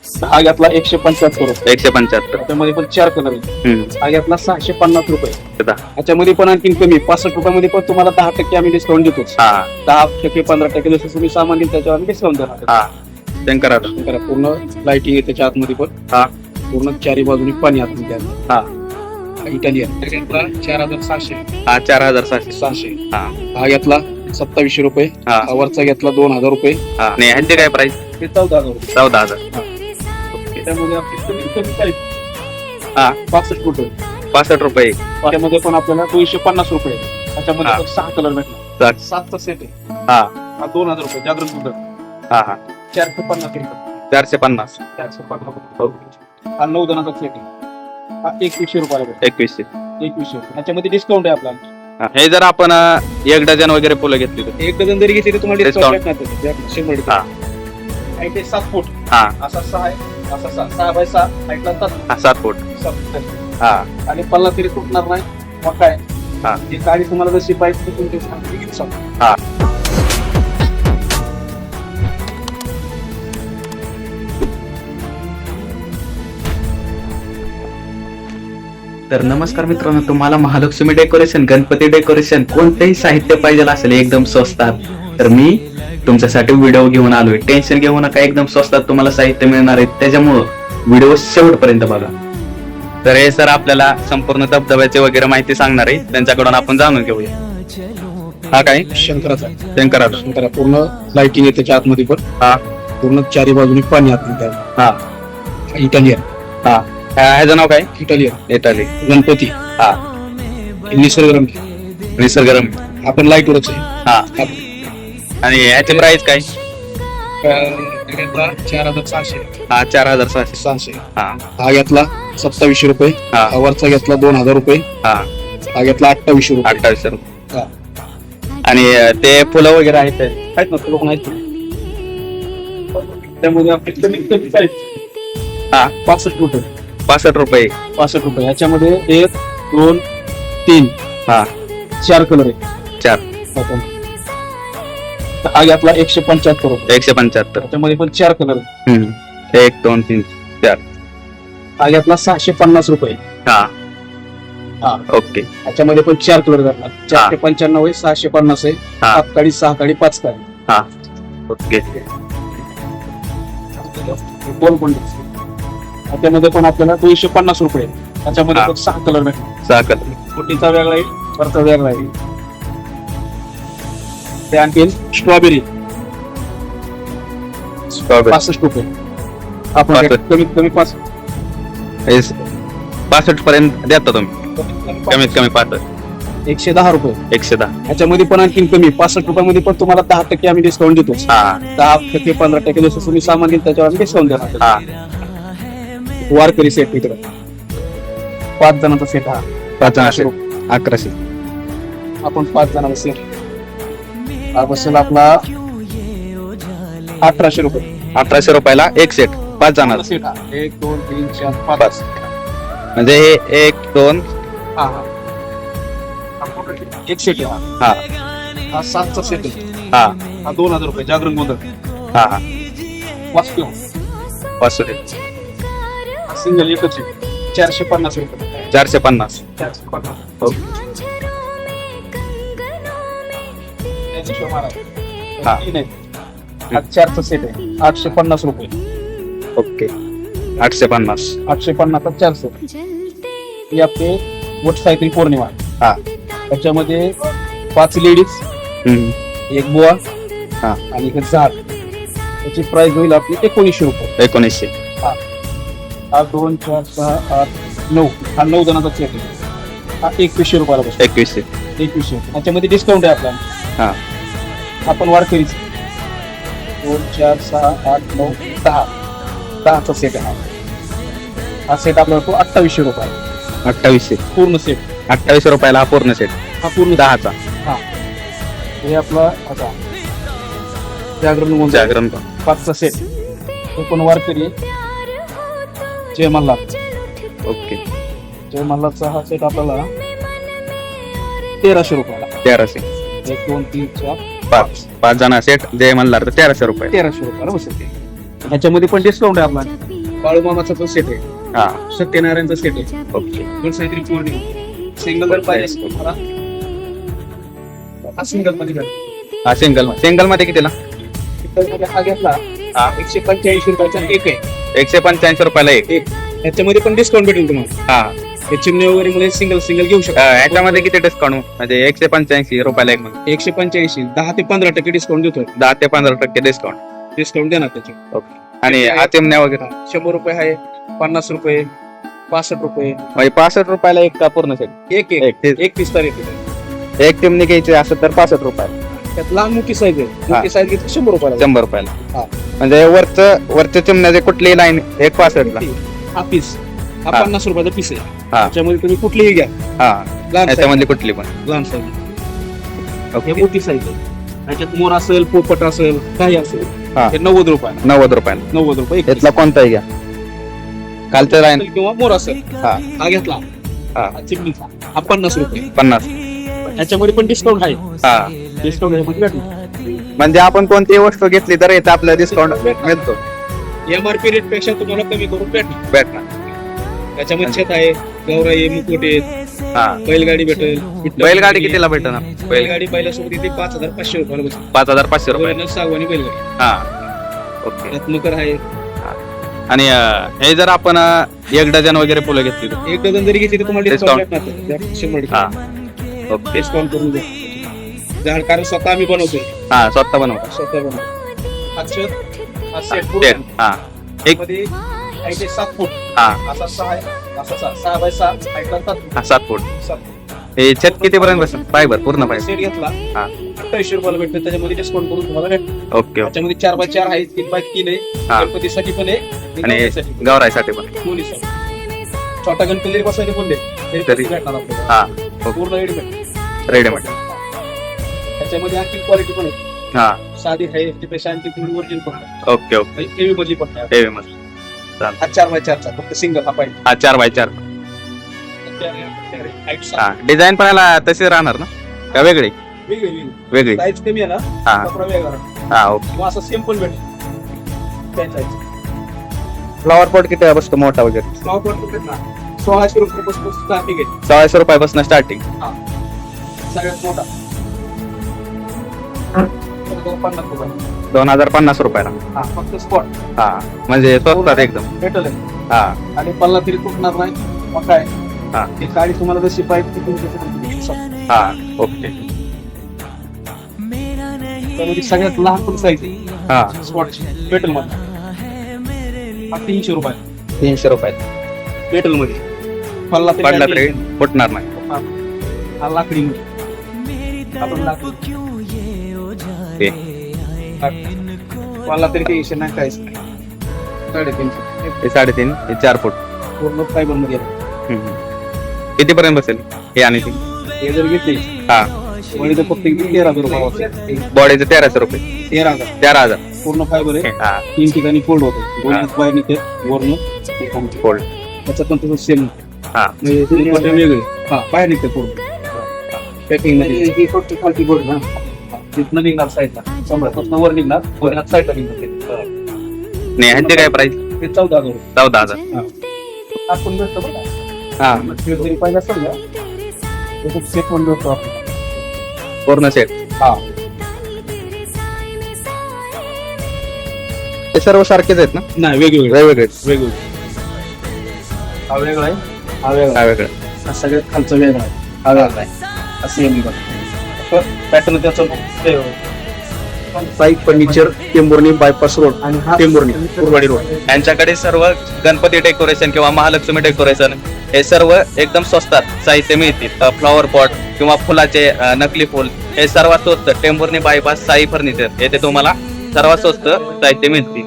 हा घेतला 175 रुपये. 175. त्यामध्ये पण 4 कलर आहे. हम्म. हा घेतला 650 रुपये. दहा. याच्यामध्ये पण आणखी कमी 65 रुपयामध्ये पण तुम्हाला 10% आम्ही डिस्काउंट देतो. हा 10% 15% जसं तुम्ही सामान घेईल त्याच्यावर आम्ही डिस्काउंट देणार. हा शंकराचा. करा पूर्ण लाइटिंग आहे त्याच्या आतमध्ये पण हा पूर्ण चारी बाजूनी पाणी आतमध्ये आहे. हा इटालियन 4600. हा 4600. 600. हा हा घेतला 2700 रुपये. हा हा वरचा घेतला 2000 रुपये. हा आणि ह्यांची काय प्राइस? हे 14000 रुपये. 14000. त्यामध्ये आपली कमीत कमी साईज हा 65 फूट आहे. 65 रुपये. त्यामध्ये पण आपल्याला 250 रुपये. त्याच्यामध्ये हा. पण 6 कलर भेटणार. चार. 7चा सेट आहे. हा हा 2000 रुपये जागरण सुंदर. हा हा 450 रुपये. 450. 450. हा 9 जणांचा सेट आहे. हा 2100 रुपयाला भेटतो. 2100. 2100. याच्यामध्ये डिस्काउंट आहे आपला. हा. हे जर आपण 1 डझन वगैरे फुलं घेतली तर? एक डझन जरी घेतली तर तुम्हाला डिस्काउंट Discount. भेटणार 100%. हा आणि ते 7 फूट हा असा 6 आहे. असा 6 बाय 6 हाईटला 7 हा 7 फूट. हा आणि पल्ला तरी तुटणार नाही. मग काय हा ही गाडी तुम्हाला जशी पाहिजे तशी तुमची सांगते किती सांगते. हा तर नमस्कार मित्रांनो, तुम्हाला महालक्ष्मी डेकोरेशन, गणपती डेकोरेशन कोणतेही साहित्य पाहिजे असेल एकदम स्वस्तात, तर मी तुमच्यासाठी व्हिडिओ घेऊन आलोय. टेन्शन घेऊ नका, एकदम स्वस्तात तुम्हाला साहित्य मिळणार आहे. त्याच्यामुळं व्हिडिओ शेवटपर्यंत बघा. तर हे सर आपल्याला संपूर्ण धबधब्याची वगैरे माहिती सांगणार आहे, त्यांच्याकडून आपण जाणून घेऊया. हा काय? शंकराचा शंकराचा. शंकरा पूर्ण लाइटिंग आहे त्याच्या आतमध्ये पण हा पूर्ण चारी बाजूनी पाणी आतमध्ये आहे. हा इटालियन हा ह्याचं नाव काय? इटालियन इटाली. गणपती हा निसर्गरम्य. निसर्गरम्य. आपण लाईट वरच आहे. हा आणि ह्याची प्राइस काय? 4600. हा 4600. 600. हा हा घेतला 2700 रुपये. हा हा वरचा घेतला 2000 रुपये. हा हा घेतला 2800 रुपये. 2800 रुपये. हा. आणि ते फुलं वगैरे आहेत ते आहेत ना लोक आहेत. त्यामध्ये आपली कमीत कमी साईज हा 65 फूट आहे. 65 रुपये. 65 रुपये. याच्यामध्ये 1 2 3 हा 4 कलर आहे. 4. हा घेतला 175 रुपये. 175. त्याच्यामध्ये पण 4 कलर आहे. 1 2 3 4. हा घेतला 650 रुपये. हा हा ओके. याच्यामध्ये पण 4 कलर भेटणार. 495 आहे. 650 आहे. हा 7 काळी 6 काळी 5 काळी. हा ओके. दोन पण त्याच्यामध्ये पण आपल्याला 250 रुपये. त्याच्यामध्ये हा. पण 6 कलर भेटणार. साखर. फुटीचा वेगळा आहे, वरचा वेगळा आहे. ते आणखी स्ट्रॉबेरी स्ट्रॉबेरी. 65 रुपये. आपण 65. कमीत कमी 5 65 पर्यंत देता तुम्ही? कमीत कमी 65. 110 रुपये. 110. ह्याच्यामध्ये पण आणखी कमी 65 रुपयामध्ये पण तुम्हाला 10% आम्ही डिस्काउंट देतो. हा 10% 15% जसं तुम्ही सामान घेईल त्याच्यावर आम्ही डिस्काउंट देणार. हा वारकरी सेट इकडे 5 जणांचा सेट. हा 5 जणांचे 1100. आपण 5 जणांचा सेट हा बसेल आपला 1800 रुपये. 1800 रुपयाला एक सेट 5 जणांचा. सेट हा 1 2 3 4 5. 5 म्हणजे हे 1 2 हा हा एक सेट आहे. हा हा 7चा सेट आहे. हा हा 2000 रुपये जागरण गोंधळ. हा हा वास्तव 500. हा सिंगल एकच आहे. 450 रुपये. 450. 450. ओके. त्याची शिवाय मारा. हा. तीन आहे. हा 4चा सेट आहे. 850 रुपये. ओके 850. 850 400. ही आपली मोटरसायकल पौर्णिमा. हा त्याच्यामध्ये 5 लेडीज, हम्म. एक बुवा हा आणि एक झाड. त्याची प्राइस होईल आपली 1900 रुपये. 1900. हा 2 4 6 8 9 हा 9 जणांचा सेट आहे. हा 2100 रुपयाला बसतो. 2100. 2100. त्याच्यामध्ये डिस्काउंट आहे आपला. हा आपण वारकरीच 2 4 6 8 9 10चा सेट आहे. हा सेट आपला होतो 2800 रुपये. 2800. पूर्ण सेट. 2800 रुपयाला हा पूर्ण सेट हा पूर्ण 10चा. हा हे आपला आता जागरण जागरण 5चा सेट. तो पण वारकरी आहे. जय मल्हार. ओके जय मल्हारचा हा सेट आपल्याला 1300 रुपयाला. 1300. 1 2 3 4 5 जण सेट जे म्हणणार तर 1300 रुपये. 1300 रुपयाला बसेल ते. ह्याच्यामध्ये पण डिस्काउंट आहे आपला. बाळूमामाचा पण सेट आहे, हा सत्यनारायणचा सेट आहे, ओके गुणसाहित्री पौर्णिमा, सिंगल जर पाहिजे तुम्हाला हा सिंगल मध्ये भेटेल. हा सिंगल मध्ये कितीला? सिंगल मध्ये हा घेतला हा 185 रुपयाचा एक आहे, 185 रुपयाला एक. याच्यामध्ये पण डिस्काउंट भेटेल तुम्हाला. हा हे चिमणे वगैरे मध्ये सिंगल घेऊ शकता. याच्यामध्ये किती डिस्काउंट म्हणजे 185 रुपयाला एक म्हणजे 185 10 ते 15% डिस्काउंट देतोय. 10 ते 15% डिस्काउंट. डिस्काउंट देणार त्याचे. ओके. आणि हा चिमण्या वगैरे 100 रुपये आहे, 50 रुपये, 65 रुपये, म्हणजे 65 रुपयाला एक का पूर्ण सेट? एक पीस तर येते. एक चिमणी घ्यायची असेल तर 65 रुपयाला. त्यात लहान मोठी साईज आहे, मोठी साईज घेतली 100 रुपयाला. 100 रुपयाला. हा. म्हणजे वरच्या चिमण्याचे कुठलीही लाईन एक 65 ला. हा पीस हा हा. 50 रुपयाचा पीस आहे. हा त्याच्यामध्ये तुम्ही कुठलीही घ्या, हा लहान याच्यामधली कुठली पण. लहान साईज, ओके. हे मोठी साईज आहे. त्याच्यात मोर असेल, पोपट असेल, काही असेल, हा. हे 90 रुपयाला. 90 रुपयाला. 90 रुपये एक यातला कोणताही घ्या. कालच्या लाईन piece. किंवा मोर असेल, हा हा घेतला, हा हा चिमणीचा, हा 50 रुपये. 50. याच्यामध्ये पण डिस्काउंट आहे. हा डिस्काउंट ह्यामध्ये भेटणार. म्हणजे आपण कोणतीही वस्तू घेतली तर इथं आपल्याला डिस्काउंट मिळतो. एमआरपी रेट पेक्षा तुम्हाला कमी करून भेटणार. म्हणजे- त्याच्यामध्ये छत आहे, गौराई, मुकुट आहेत, हा बैलगाडी भेटेल. बैलगाडी कितीला भेटणार? बैलगाडी बैलासोबत येते 5,500 रुपयाला बसेल. 5500 रुपये. वरील सागवानी बैलगाडी. हा ओके. त्यात मकर आहे. आणि हे जर आपण 1 डझन वगैरे फुलं घेतली तर? एक डझन जरी घेतली तर तुम्हाला Discount. डिस्काउंट भेटणार. 100% हा ओके. डिस्काउंट करून द्या. झाड कारण स्वतः आम्ही बनवतोय, हा स्वतः बनवता. स्वतः बनवतो. हा छत, हा सेट ते, हा एक मध्ये आहे ते 7 फूट, हा असा 6 आहे, असा 6 बाय 6 हाईटला 7 फूट. 7 फूट. 7 फूट. हे छत किती पर्यंत बसेल? फायबर पूर्ण फायबर. सेट घेतला हा 28 रुपयाला भेटतं. त्याच्यामध्ये डिस्काउंट करून तुम्हाला भेटतं. Okay okay. त्याच्यामध्ये 4 बाय 4 आहे, 3 बाय 3 आहे, हा. गणपतीसाठी पण आहे आणि गणपतीसाठी पण. गौराईसाठी पण. दोन्हीसाठी. छोटा गणपती जरी बसवायचे बोलले तरी भेटणार आपल्याला. हा पूर्ण रेडीमेड. रेडीमेड. त्याच्यामध्ये आणखी क्वालिटी पण आहे. हा साधी आहे, त्यापेक्षा आणखी थोडी ओरिजिनल पण आहे. Okay okay. हेवी मधली पण आहे. हेवी मध्ये. हा 4 बाय 4 चा फक्त सिंगल हा पाहिजे. हा 4x4. हाईट हा डिझाईन पण याला तशी राहणार ना का वेगळी? वेगळी. साईज कमी आहे ना, हा कपडा वेगळा राहतो. हा ओके. किंवा असं सेम पण भेटेल. त्या size. फ्लॉवर पॉट किती बसतो मोठा वगैरे? Flower pot भेटेल ना, 1600 रुपयापासून स्टार्टिंग आहे. 1600 रुपयापासून स्टार्टिंग. हा सगळ्यात मोठा 50 रुपये. 2050 रुपयाला. हा फक्त स्पॉट हा म्हणजे स्वस्तात एकदम. भेटेल आहे. हा आणि पल्ला तरी तुटणार नाही. मग काय हा ती साडी तुम्हाला जशी पाहिजे ती तुम्ही तशी घेऊ शकता. हा ओके. त्यामध्ये सगळ्यात लहान पण साईज आहे हा स्पॉट पेटल मध्ये. हा 300 रुपये 300 रुपयात. पेटल मध्ये. पडला पडला तरी फुटणार नाही. हा लाकडी मध्ये. आपण लाकडी ते पडला तरी काही विषय नाही, काहीच नाही. 350 हे 3.5 हे 4 फूट. पूर्ण फायबर मध्ये आहे. किती पर्यंत बसेल हे आणि ते? हे जर घेतली हा म्हणजे तर फक्त 13,000 रुपये. बॉडीचे 1300 रुपये. 13,000 13,000. पूर्ण फायबर आहे. हा 3 ठिकाणी फोल्ड होतो. दोन बाहेर निघते वरून फोल्ड. त्याच्यात पण तसं सेम हा म्हणजे दोन्ही वाटे वेगळे. हा बाहेर निघते पूर्ण पॅकिंग मध्ये. ही फक्त खालची बोर्ड ना, तिथनं निघणार साईडला, समोर वर निघणार, वर साईडला निघणार. नाही ह्याची काय प्राइस? ते 14,000 रुपये. 14,000. आपण भेटतो बघा. हा जरी पाहिजे असेल ना त्याच्यात सेट पण भेटतो आपण. पूर्ण सेट. हा ते सर्व सारखेच आहेत ना? नाही वेगवेगळे वेगवेगळेच. वेगवेगळे. हा वेगळा आहे, हा वेगळा हा आहे. वेगळं. हा सगळ्यात खालचा वेगळा आहे, हा वेगळा आहे. असं येऊन बघा पॅटर्न त्याचं Sai furniture, Tembhurni bypass road आणि हा टेंभुर्णी कुरवाडी रोड. यांच्याकडे सर्व गणपती डेकोरेशन किंवा महालक्ष्मी डेकोरेशन हे सर्व एकदम स्वस्तात साहित्य मिळतील. फ्लॉवर पॉट किंवा फुलाचे नकली फुल हे सर्वात स्वस्त टेंभुर्णी बायपास साई फर्निचर येथे तुम्हाला सर्वात स्वस्त साहित्य मिळतील.